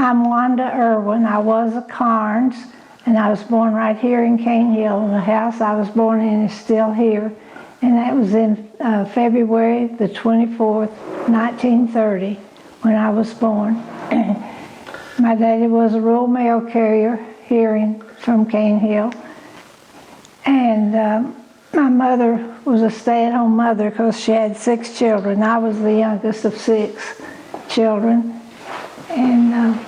I'm Wanda Irwin. I was a Carnes, and I was born right here in Cane Hill. The house I was born in is still here, and that was in February the 24th, 1930, when I was born. My daddy was a rural mail carrier here from Cane Hill, and my mother was a stay-at-home mother because she had 6 children. I was the youngest of 6 children. And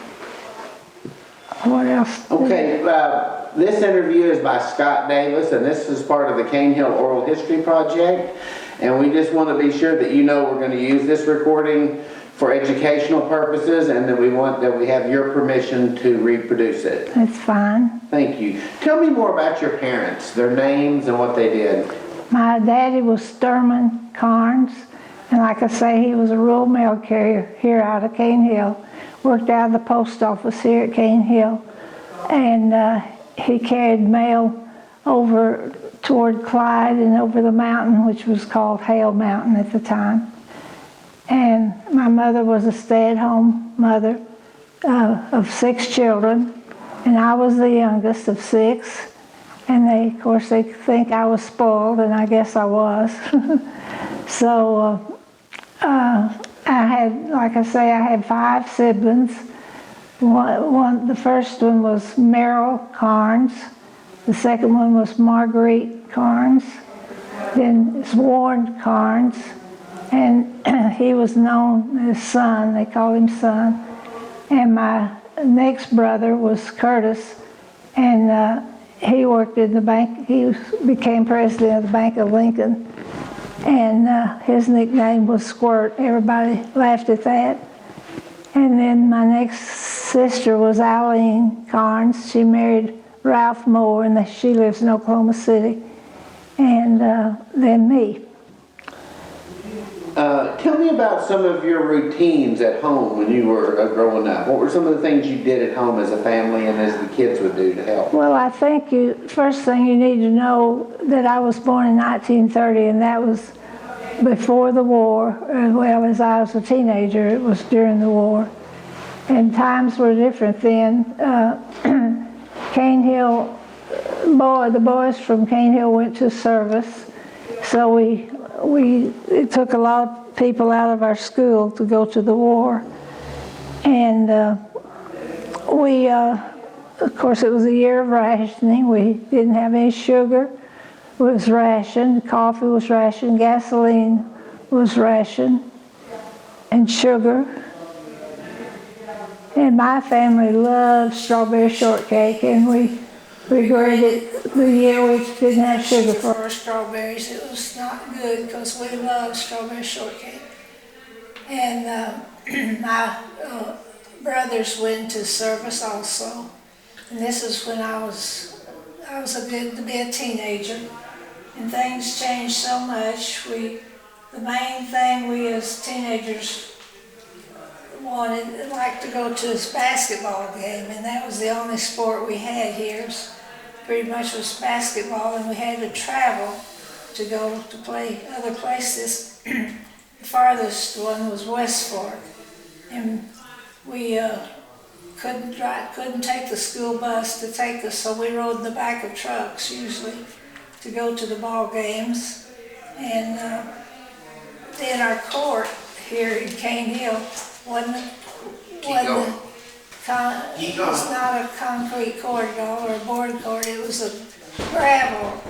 what else? Okay, this interview is by Scott Davis, and this is part of the Cane Hill Oral History Project. And we just want to be sure that you know we're going to use this recording for educational purposes, and that we have your permission to reproduce it. That's fine. Thank you. Tell me more about your parents, their names, and what they did. My daddy was Sturman Carnes, and like I say, he was a rural mail carrier here out of Cane Hill. Worked out of the post office here at Cane Hill, and he carried mail over toward Clyde and over the mountain, which was called Hale Mountain at the time. And my mother was a stay-at-home mother of 6 children, and I was the youngest of 6. And of course, they think I was spoiled, and I guess I was. So I had, like I say, I had 5 siblings. The first one was Merrill Carnes. The second one was Marguerite Carnes. Then it's Warren Carnes, and he was known as Son. They called him Son. And my next brother was Curtis, and he worked in the bank. He became president of the Bank of Lincoln, and his nickname was Squirt. Everybody laughed at that. And then my next sister was Eileen Carnes. She married Ralph Moore, and she lives in Oklahoma City. And then me. Tell me about some of your routines at home when you were growing up. What were some of the things you did at home as a family and as the kids would do to help? Well, I think first thing you need to know that I was born in 1930, and that was before the war. Well, as I was a teenager, it was during the war. And times were different then. Cane Hill, the boys from Cane Hill went to service, so it took a lot of people out of our school to go to the war. And of course, it was a year of rationing. We didn't have any sugar. It was rationed. Coffee was rationed. Gasoline was rationed. And sugar. And my family loved strawberry shortcake, and we regretted the year we didn't have sugar for our strawberries. It was not good because we loved strawberry shortcake. And my brothers went to service also. And this is when I was good to be a teenager. And things changed so much. The main thing we as teenagers liked to go to this basketball game, and that was the only sport we had here. Pretty much was basketball, and we had to travel to go to play other places. The farthest one was West Fork, and we couldn't take the school bus to take us, so we rode in the back of trucks usually to go to the ball games. And then our court here in Cane Hill wasn't not a concrete court at all, or a board court. It was a gravel.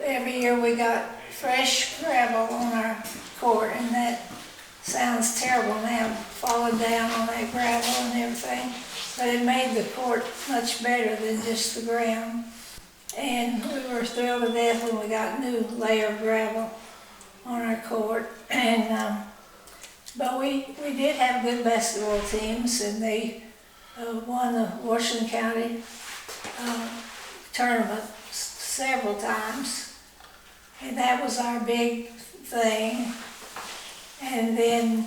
Every year we got fresh gravel on our court, and that sounds terrible now, falling down on that gravel and everything. But it made the court much better than just the ground. And we were thrilled to death when we got a new layer of gravel on our court. And but we did have good basketball teams, and they won the Washington County tournament several times, and that was our big thing. And then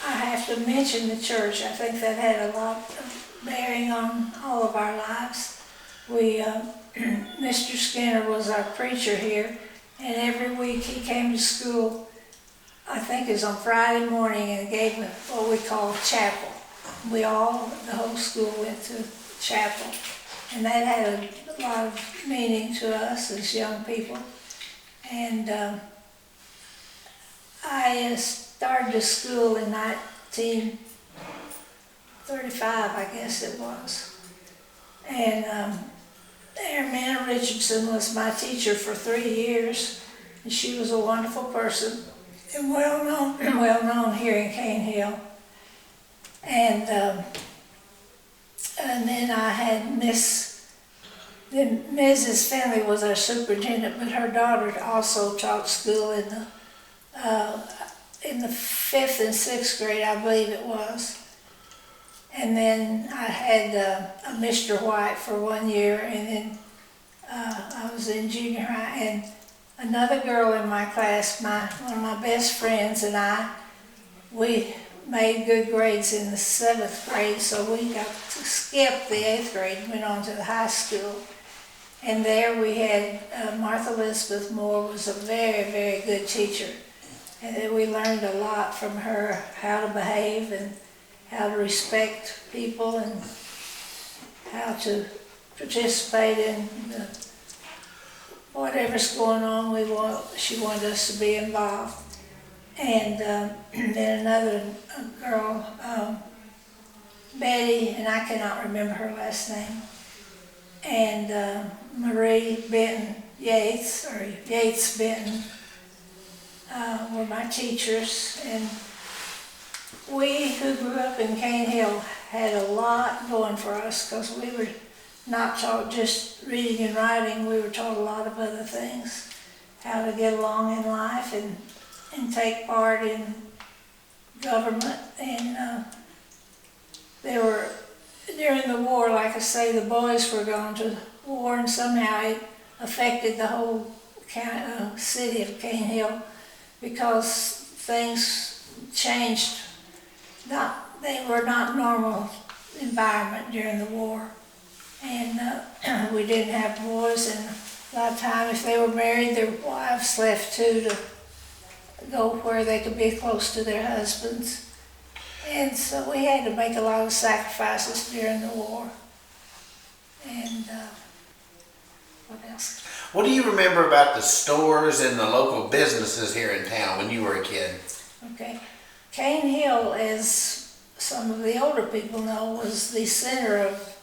I have to mention the church. I think that had a lot of bearing on all of our lives. Mr. Skinner was our preacher here, and every week he came to school I think it was on Friday morning, and gave what we call chapel. The whole school went to chapel. And that had a lot of meaning to us as young people. And I started the school in 1935, I guess it was. And Anna Richardson was my teacher for 3 years. And she was a wonderful person and well known here in Cane Hill. And then I had Mrs. Finley was our superintendent, but her daughter also taught school in the 5th and 6th grade, I believe it was. And then I had a Mr. White for 1 year, and then I was in junior high, and another girl in my class, one of my best friends and we made good grades in the 7th grade, so we got to skip the 8th grade and went on to the high school. And there we had Martha Elizabeth Moore was a very, very good teacher. And then we learned a lot from her, how to behave and how to respect people and how to participate in whatever's going on. She wanted us to be involved. And then another girl, Betty, and I cannot remember her last name, and Marie Benton Yates, or Yates Benton, were my teachers. And we who grew up in Cane Hill had a lot going for us, because we were not taught just reading and writing, we were taught a lot of other things, how to get along in life and take part in government. And there were, during the war, like I say, the boys were going to war, and somehow it affected the whole city of Cane Hill, because things changed. They were not normal environment during the war. And we didn't have boys, and a lot of times if they were married, their wives left too to go where they could be close to their husbands. And so we had to make a lot of sacrifices during the war. And what else? What do you remember about the stores and the local businesses here in town when you were a kid? Okay. Cane Hill, as some of the older people know, was the center of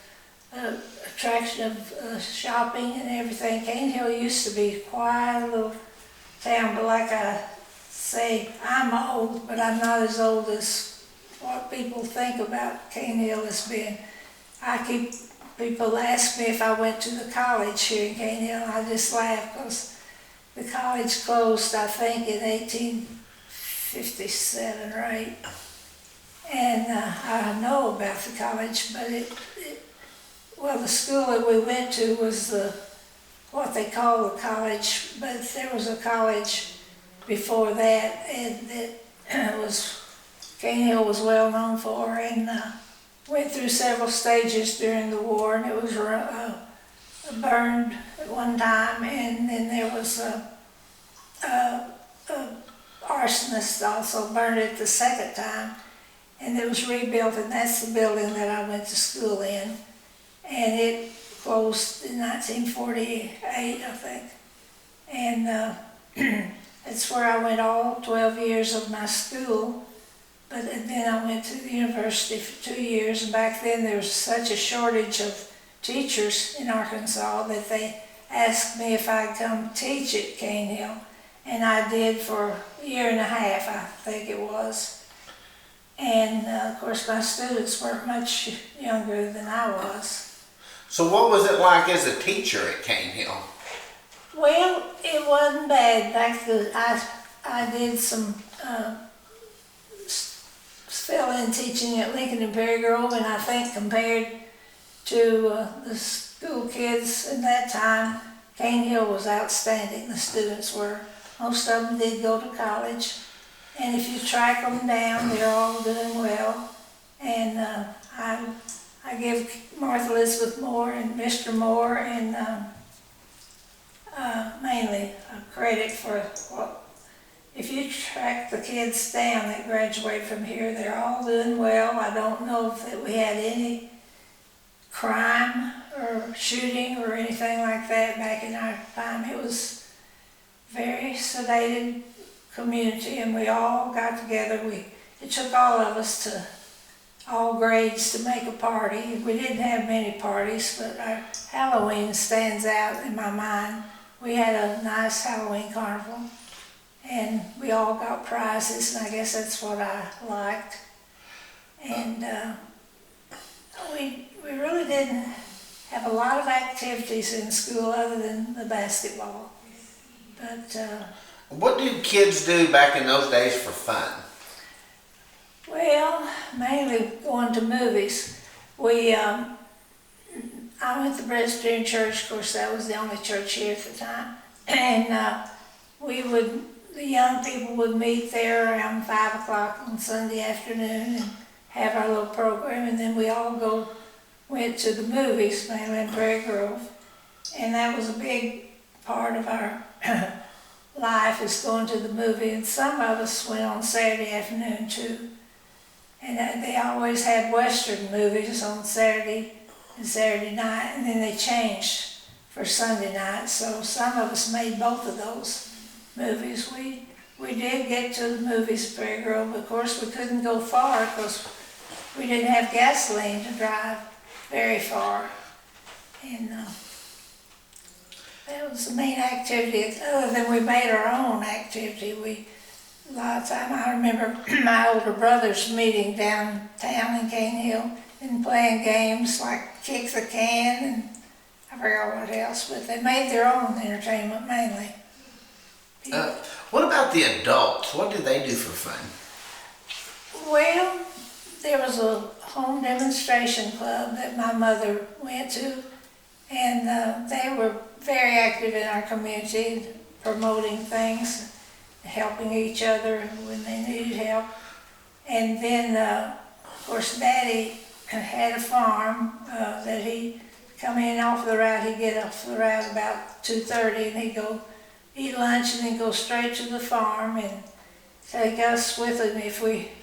attraction of shopping and everything. Cane Hill used to be quite a little town, but like I say, I'm old, but I'm not as old as what people think about Cane Hill as being. People ask me if I went to the college here in Cane Hill, and I just laugh, because the college closed, I think, in 1857 or 8. And I know about the college, but the school that we went to was what they call the college, but there was a college before that, and that Cane Hill was well known for, and went through several stages during the war, and it was burned at one time, and then there was a arsonist also burned it the second time, and it was rebuilt, and that's the building that I went to school in. And it closed in 1948, I think. And it's where I went all 12 years of my school. And then I went to the university for 2 years. And back then there was such a shortage of teachers in Arkansas that they asked me if I'd come teach at Cane Hill. And I did for a year and a half, I think it was. And of course my students weren't much younger than I was. So what was it like as a teacher at Cane Hill? Well, it wasn't bad. I did some fill-in teaching at Lincoln and Perry Grove, and I think compared to the school kids at that time, Cane Hill was outstanding. The students were. Most of them did go to college, and if you track them down, they're all doing well. And I give Martha Elizabeth Moore and Mr. Moore and mainly credit for what if you track the kids down that graduate from here, they're all doing well. I don't know if we had any crime or shooting or anything like that back in our time. It was very sedated community, and we all got together. It took all of us to all grades to make a party. We didn't have many parties, but our Halloween stands out in my mind. We had a nice Halloween carnival, and we all got prizes, and I guess that's what I liked. And we really didn't have a lot of activities in school other than the basketball. But What did kids do back in those days for fun? well, mainly going to movies. I went to the Presbyterian Church. Of course, that was the only church here at the time. And the young people would meet there around 5 o'clock on Sunday afternoon and have our little program. And then we all went to the movies, mainly in Prairie Grove. And that was a big part of our life, is going to the movie. And some of us went on Saturday afternoon too. And they always had Western movies on Saturday and Saturday night, and then they changed for Sunday night. So some of us made both of those movies. We did get to the movies at Prairie Grove, but of course we couldn't go far because we didn't have gasoline to drive very far. And that was the main activity. Other than we made our own activity, a lot of time I remember my older brothers meeting downtown in Cane Hill and playing games like kick the can and I forgot what else, but they made their own entertainment mainly. What about the adults? What did they do for fun? Well, there was a home demonstration club that my mother went to, and they were very active in our community, promoting things, helping each other when they needed help. And then, of course, Daddy had a farm that he'd come in off the route. He'd get off the route about 2:30, and he'd go eat lunch and then go straight to the farm and take us with him if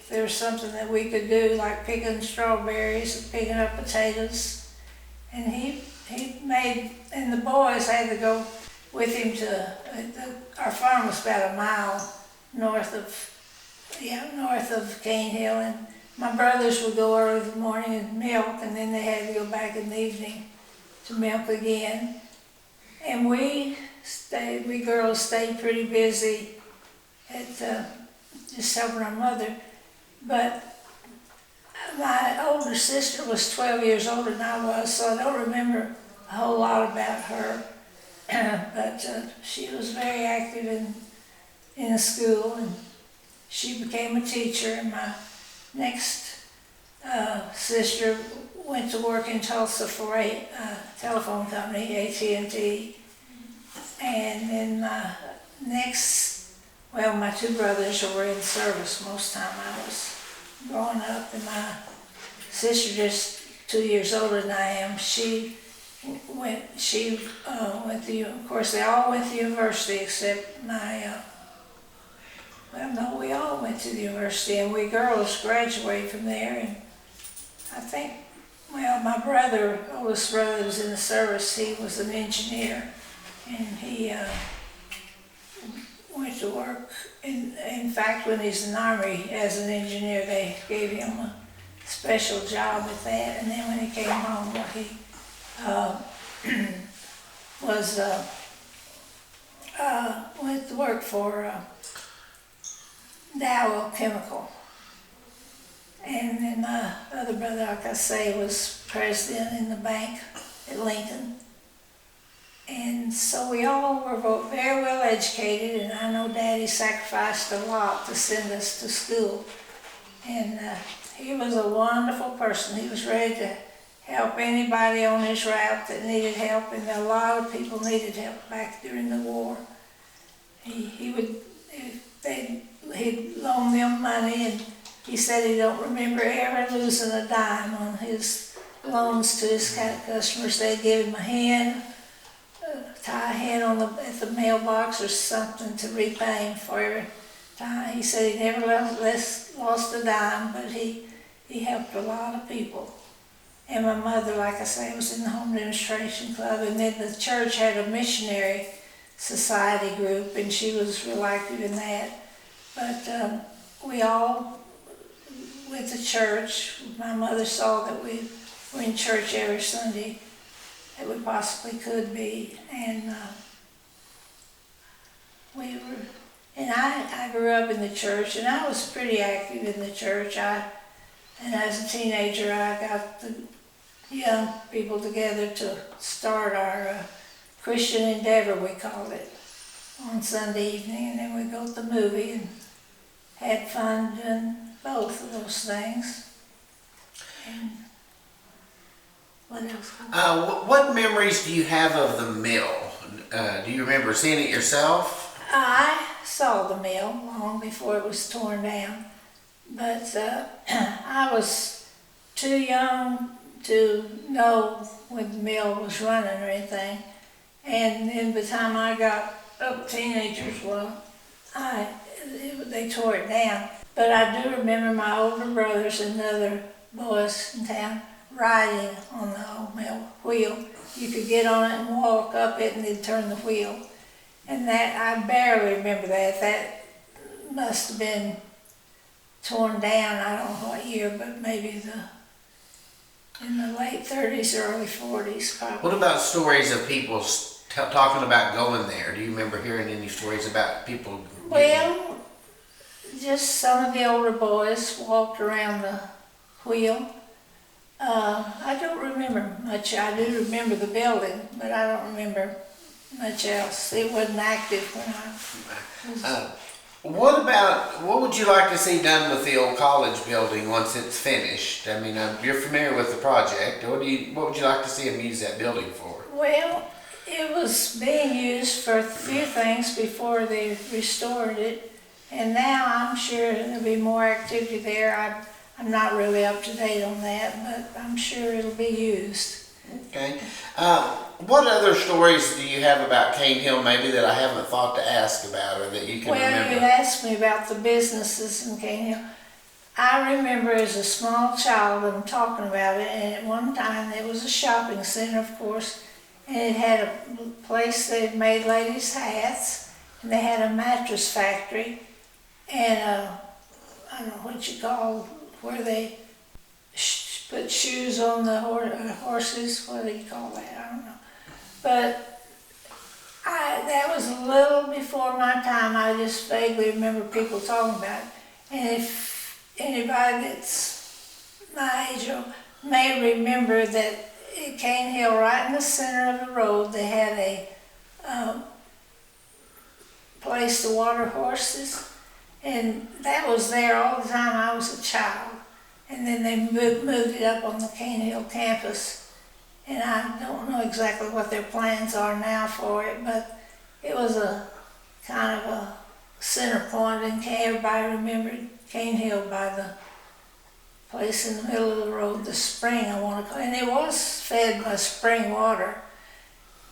there was something that we could do, like picking strawberries and picking up potatoes. And and the boys had to go with him our farm was about a mile north of Cane Hill, and my brothers would go early in the morning and milk, and then they had to go back in the evening to milk again. And we girls stayed pretty busy at just helping our mother. But my older sister was 12 years older than I was, so I don't remember a whole lot about her. But she was very active in school, and she became a teacher. And my next sister went to work in Tulsa for a telephone company, AT&T. And then my two brothers were in service most time I was growing up, and my sister, just 2 years older than I am, she went to, of course they all went to university except we all went to the university, and we girls graduated from there. And I think, my oldest brother that was in the service, he was an engineer, and he went to work. In fact, when he's in the Army as an engineer, they gave him a special job with that. And then when he came home, he went to work for Dow Chemical. And then my other brother, like I say, was president in the bank at Lincoln. And so we all were very well educated, and I know Daddy sacrificed a lot to send us to school. And he was a wonderful person. He was ready to help anybody on his route that needed help, and a lot of people needed help back during the war. He'd loan them money, and he said he don't remember ever losing a dime on his loans to his customers. They'd give him a hand, tie a hand at the mailbox or something to repay him for time. He said he never lost a dime, but he helped a lot of people. And my mother, like I say, was in the Home Demonstration Club, and then the church had a missionary society group, and she was real active in that. But we all went to church. My mother saw that we were in church every Sunday that we possibly could be, and I grew up in the church, and I was pretty active in the church. And as a teenager, I got the young people together to start our Christian Endeavor, we called it, on Sunday evening, and then we'd go to the movie and had fun doing both of those things. And what else? What memories do you have of the mill? Do you remember seeing it yourself? I saw the mill long before it was torn down, but I was too young to know when the mill was running or anything. And then by the time I got up teenagers, they tore it down. But I do remember my older brothers and other boys in town riding on the old mill wheel. You could get on it and walk up it and then turn the wheel. And that, I barely remember that. That must have been torn down, I don't know what year, but maybe in the late 30s, early 40s probably. What about stories of people talking about going there? Do you remember hearing any stories about people? Well, just some of the older boys walked around the wheel. I don't remember much. I do remember the building, but I don't remember much else. It wasn't active when I was... What would you like to see done with the old college building once it's finished? I mean, you're familiar with the project. What would you like to see them use that building for? Well, it was being used for a few things before they restored it, and now I'm sure there'll be more activity there. I'm not really up to date on that, but I'm sure it'll be used. Okay. What other stories do you have about Cane Hill maybe that I haven't thought to ask about or that you can remember? Well, you asked me about the businesses in Cane Hill. I remember as a small child them talking about it, and at one time it was a shopping center, of course, and it had a place that made ladies' hats, and they had a mattress factory, and I don't know what you call where they put shoes on the horses. What do you call that? I don't know. But that was a little before my time. I just vaguely remember people talking about it. And if anybody that's my age may remember that at Cane Hill, right in the center of the road, they had a place to water horses. And that was there all the time I was a child. And then they moved it up on the Cane Hill campus. And I don't know exactly what their plans are now for it, but it was a kind of a center point, and everybody remembered Cane Hill by the place in the middle of the road, the spring, I want to call it. And it was fed by spring water.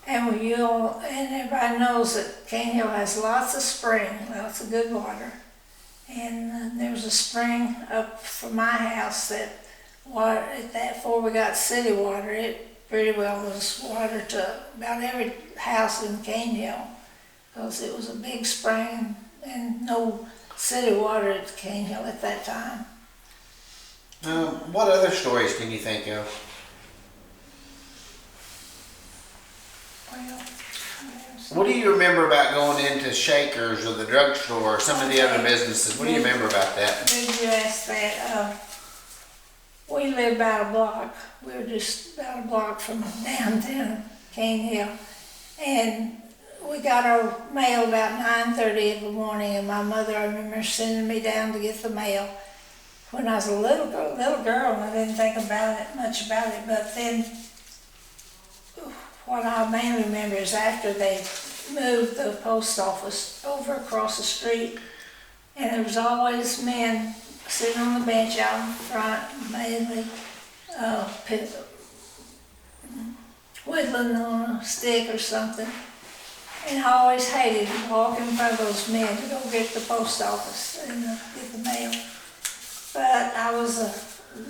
And and everybody knows that Cane Hill has lots of spring, lots of good water. And there was a spring up from my house that before we got city water, it pretty well was water to about every house in Cane Hill, because it was a big spring and no city water at Cane Hill at that time. What other stories can you think of? Well, What do you remember about going into Shakers or the drugstore or some of the other businesses? What do you remember about that? Did you ask that? We lived about a block. We were just about a block from downtown Cane Hill. And we got our mail about 9:30 in the morning, and my mother, I remember sending me down to get the mail when I was a little girl, and I didn't think much about it. But then what I mainly remember is after they moved the post office over across the street, and there was always men sitting on the bench out in front, mainly whittling on a stick or something. And I always hated walking in front of those men to go get the post office and get the mail. But I was a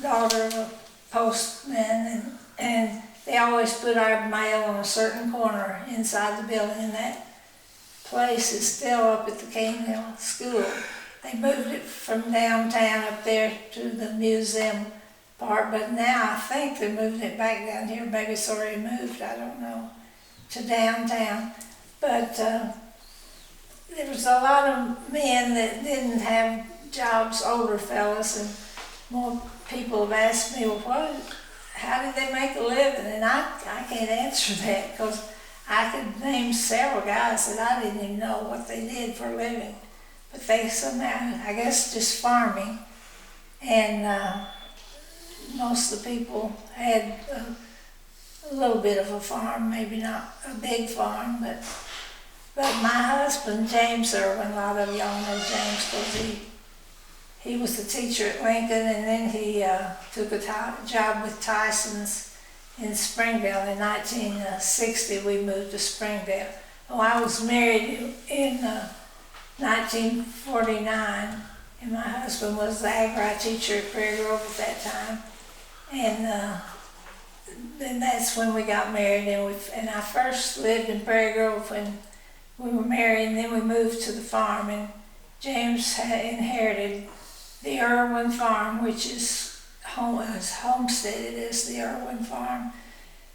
daughter of a postman, and they always put our mail on a certain corner inside the building, and that place is still up at the Cane Hill School. They moved it from downtown up there to the museum part, but now I think they're moving it back down here. Maybe it's already moved, I don't know, to downtown. But there was a lot of men that didn't have jobs, older fellas, and more people have asked me, well, how did they make a living? And I can't answer that, because I could name several guys that I didn't even know what they did for a living. But they somehow, I guess, just farming. And most of the people had a little bit of a farm, maybe not a big farm, but my husband, James Irwin, a lot of y'all know James, because he was the teacher at Lincoln, and then he took a job with Tyson's in Springdale. In 1960, we moved to Springdale. Oh, I was married in 1949, and my husband was the agri teacher at Prairie Grove at that time. And then that's when we got married, and I first lived in Prairie Grove when we were married, and then we moved to the farm, and James had inherited the Irwin farm, which is homesteaded as the Irwin farm.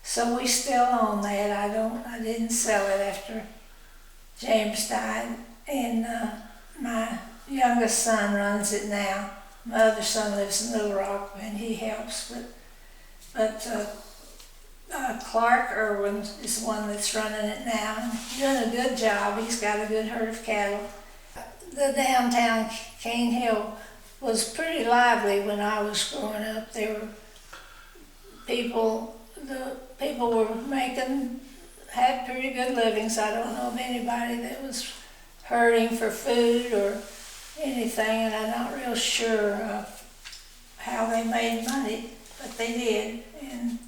So we still own that. I didn't sell it after James died, and my youngest son runs it now. My other son lives in Little Rock, and he helps, but Clark Irwin is the one that's running it now, and he's doing a good job. He's got a good herd of cattle. The downtown Cane Hill was pretty lively when I was growing up. There were the people were had pretty good livings. I don't know of anybody that was hurting for food or anything, and I'm not real sure how they made money, but they did. And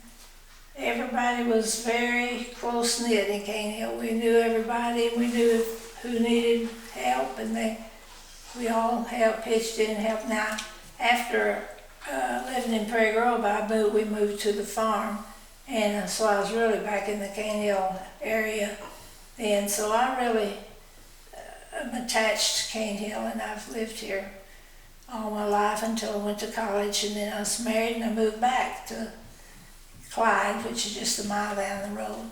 everybody was very close-knit in Cane Hill. We knew everybody, we knew who needed help, and we all pitched in and helped. Now, after living in Prairie Grove, we moved to the farm, and so I was really back in the Cane Hill area then. So I really am attached to Cane Hill, and I've lived here all my life until I went to college, and then I was married and I moved back to Clyde, which is just a mile down the road.